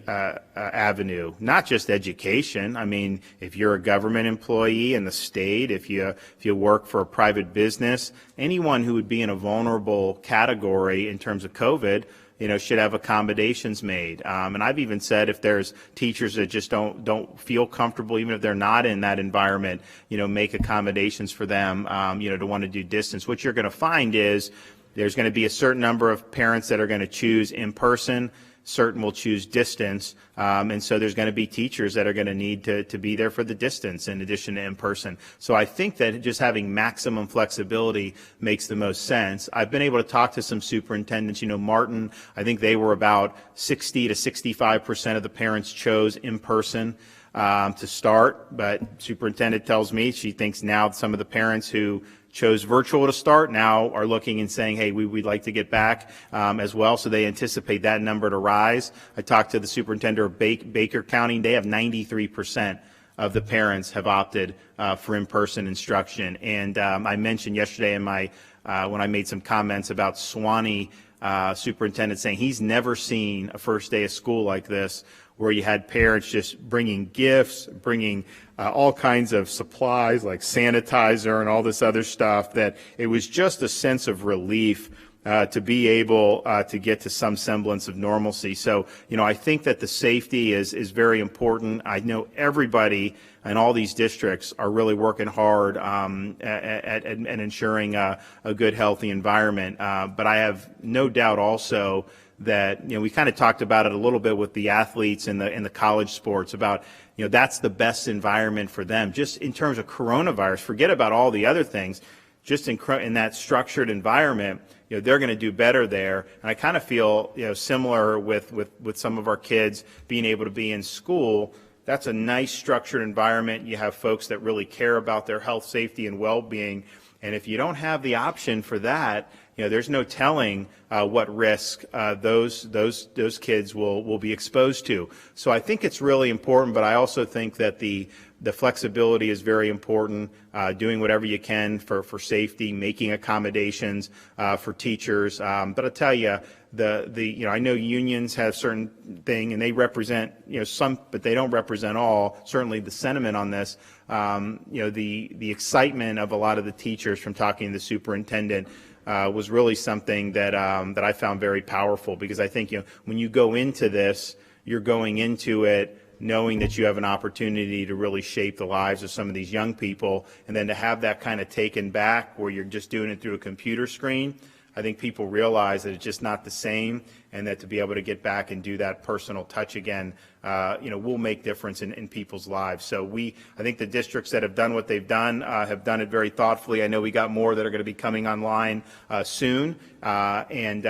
avenue, not just education. I mean, if you're a government employee in the state, if you work for a private business, anyone who would be in a vulnerable category in terms of COVID, should have accommodations made. And I've even said if there's teachers that just don't feel comfortable, even if they're not in that environment, make accommodations for them, to want to do distance. What you're going to find is there's going to be a certain number of parents that are going to choose in person. certain will choose distance, and so there's going to be teachers that are going to need to be there for the distance in addition to in-person. So I think that just having maximum flexibility makes the most sense. I've been able to talk to some superintendents. You know, Martin, I think they were about 60 to 65% of the parents chose in-person to start, but superintendent tells me she thinks now some of the parents who chose virtual to start now are looking and saying, hey, we'd like to get back as well. So they anticipate that number to rise. I talked to the superintendent of Baker County. They have 93% of the parents have opted for in-person instruction. And I mentioned yesterday in my when I made some comments about Suwannee superintendent saying he's never seen a first day of school like this, where you had parents just bringing gifts, bringing all kinds of supplies like sanitizer and all this other stuff, that it was just a sense of relief to be able to get to some semblance of normalcy. So, you know, I think that the safety is very important. I know everybody in all these districts are really working hard at ensuring a good, healthy environment. But I have no doubt also that, you know, we kind of talked about it a little bit with the athletes in the college sports about, you know, that's the best environment for them. Just in terms of coronavirus, forget about all the other things. Just in that structured environment, you know, they're going to do better there. And I kind of feel, you know, similar with some of our kids being able to be in school. That's a nice structured environment. You have folks that really care about their health, safety, and well-being. And if you don't have the option for that, you know, there's no telling what risk those kids will be exposed to. So I think it's really important, but I also think that the flexibility is very important, doing whatever you can for safety, making accommodations for teachers. But I'll tell you, you know, I know unions have certain thing and they represent, you know, some, but they don't represent all. Certainly the sentiment on this, you know, the excitement of a lot of the teachers from talking to the superintendent was really something that I found very powerful, because I think, you know, when you go into this, you're going into it knowing that you have an opportunity to really shape the lives of some of these young people, and then to have that kind of taken back where you're just doing it through a computer screen, I think people realize that it's just not the same, and that to be able to get back and do that personal touch again, you know, will make difference in people's lives. So I think the districts that have done what they've done have done it very thoughtfully. I know we got more that are going to be coming online soon, and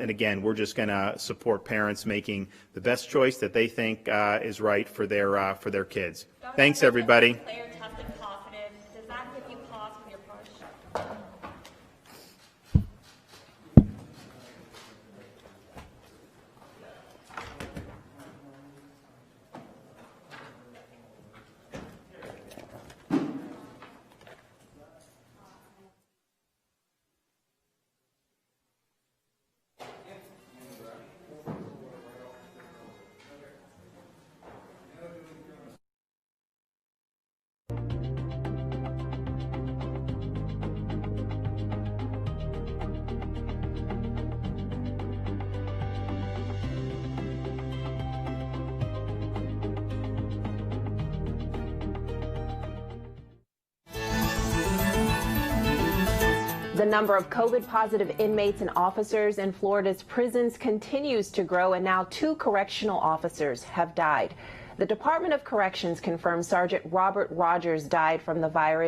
again, we're just going to support parents making the best choice that they think is right for their kids. Thanks, everybody. Tested positive. Does that give you pause for your push? The number of COVID-positive inmates and officers in Florida's prisons continues to grow, and now 2 correctional officers have died. The Department of Corrections confirms Sergeant Robert Rogers died from the virus.